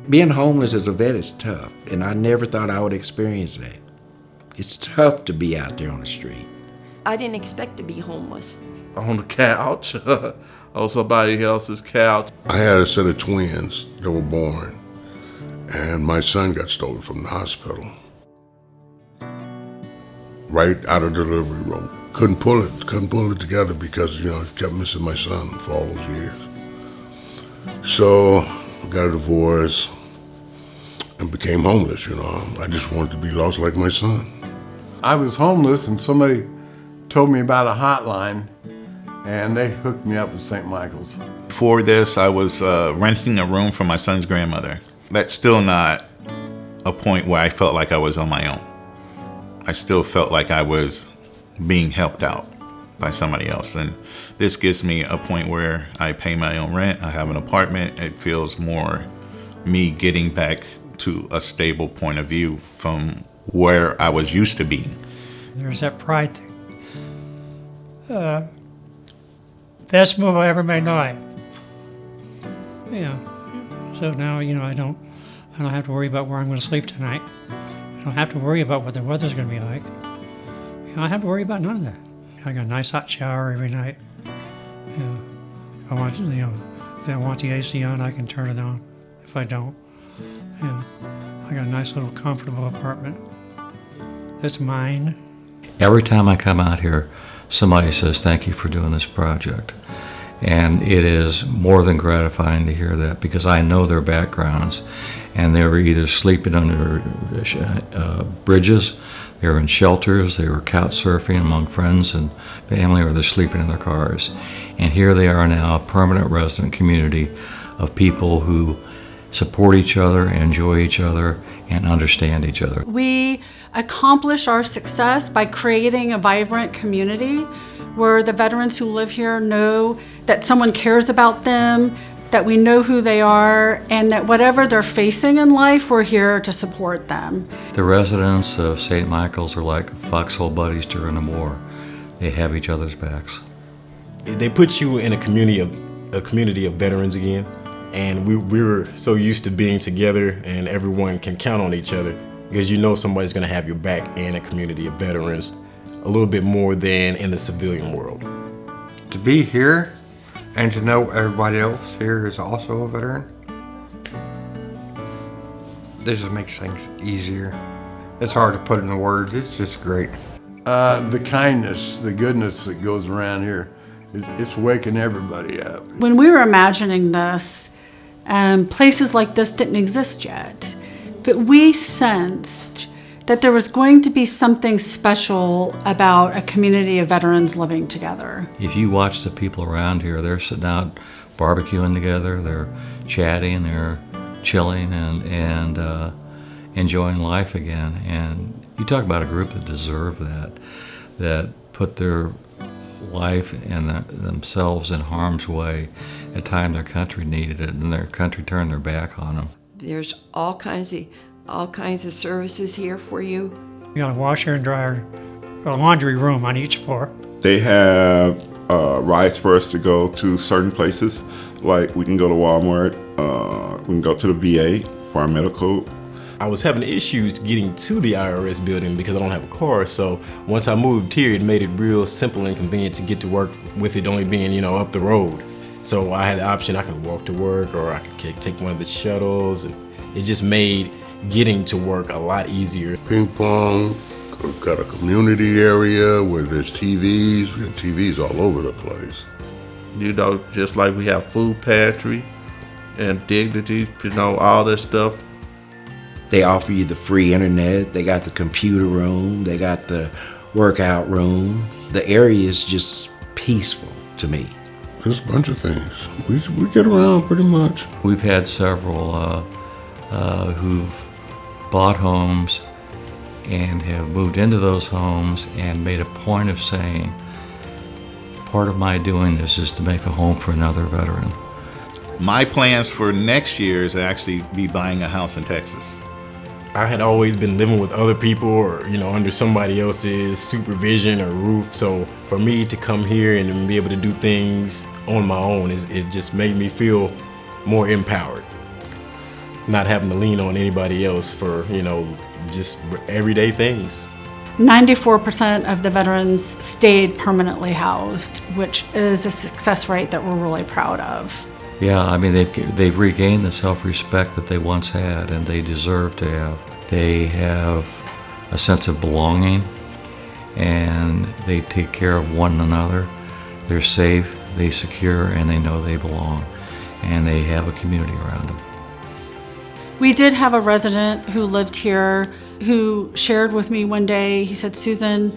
Being homeless as a vet is tough, and I never thought I would experience that. It's tough to be out there on the street. I didn't expect to be homeless. On the couch, on somebody else's couch. I had a set of twins that were born, and my son got stolen from the hospital. Right out of the delivery room. Couldn't pull it together because, I kept missing my son for all those years. So, I got a divorce and became homeless, I just wanted to be lost like my son. I was homeless and somebody told me about a hotline and they hooked me up with St. Michael's. Before this, I was renting a room for my son's grandmother. That's still not a point where I felt like I was on my own. I still felt like I was being helped out by somebody else. And this gives me a point where I pay my own rent, I have an apartment. It feels more me getting back to a stable point of view from where I was used to being. There's that pride thing. Best move I ever made in my life. So now, I don't have to worry about where I'm going to sleep tonight. I don't have to worry about what the weather's going to be like. I don't have to worry about none of that. I got a nice hot shower every night. If I want, if I want the AC on, I can turn it on. If I don't, I got a nice little comfortable apartment. It's mine. Every time I come out here, somebody says, "Thank you for doing this project." And it is more than gratifying to hear that because I know their backgrounds, and they were either sleeping under bridges, they were in shelters, they were couch surfing among friends and family, or they're sleeping in their cars. And here they are now, a permanent resident community of people who support each other, enjoy each other, and understand each other. We accomplish our success by creating a vibrant community where the veterans who live here know that someone cares about them, that we know who they are, and that whatever they're facing in life, we're here to support them. The residents of St. Michael's are like foxhole buddies during the war. They have each other's backs. They put you in a community of veterans again, and we were so used to being together and everyone can count on each other because somebody's gonna have your back in a community of veterans a little bit more than in the civilian world. To be here and to know everybody else here is also a veteran, this just makes things easier. It's hard to put into words, it's just great. The kindness, the goodness that goes around here, it's waking everybody up. When we were imagining this, places like this didn't exist yet, but we sensed that there was going to be something special about a community of veterans living together. If you watch the people around here, they're sitting out barbecuing together, they're chatting, they're chilling and enjoying life again. And you talk about a group that deserve that put their life and themselves in harm's way at a time their country needed it and their country turned their back on them. There's all kinds of services here for you. You got a washer and dryer, a laundry room on each floor. They have rides for us to go to certain places, like we can go to Walmart, we can go to the VA for our medical. I was having issues getting to the IRS building because I don't have a car, so once I moved here, it made it real simple and convenient to get to work with it only being, up the road. So I had the option, I could walk to work or I could take one of the shuttles, and it just made getting to work a lot easier. Ping pong, we've got a community area where there's TVs. We have TVs all over the place. Just like we have food pantry and dignity, all this stuff. They offer you the free internet, they got the computer room, they got the workout room. The area is just peaceful to me. There's a bunch of things. We get around pretty much. We've had several who've bought homes and have moved into those homes and made a point of saying, part of my doing this is to make a home for another veteran. My plans for next year is to actually be buying a house in Texas. I had always been living with other people or, under somebody else's supervision or roof. So for me to come here and be able to do things on my own, it just made me feel more empowered. not having to lean on anybody else for, just everyday things. 94% of the veterans stayed permanently housed, which is a success rate that we're really proud of. Yeah, I mean, they've regained the self-respect that they once had, and they deserve to have. They have a sense of belonging, and they take care of one another. They're safe, they secure, and they know they belong, and they have a community around them. We did have a resident who lived here who shared with me one day. He said, Susan,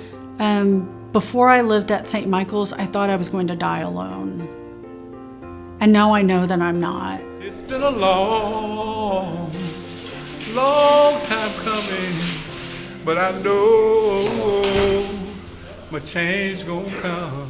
before I lived at St. Michael's, I thought I was going to die alone. And now I know that I'm not. It's been a long, long time coming, but I know my change gonna come.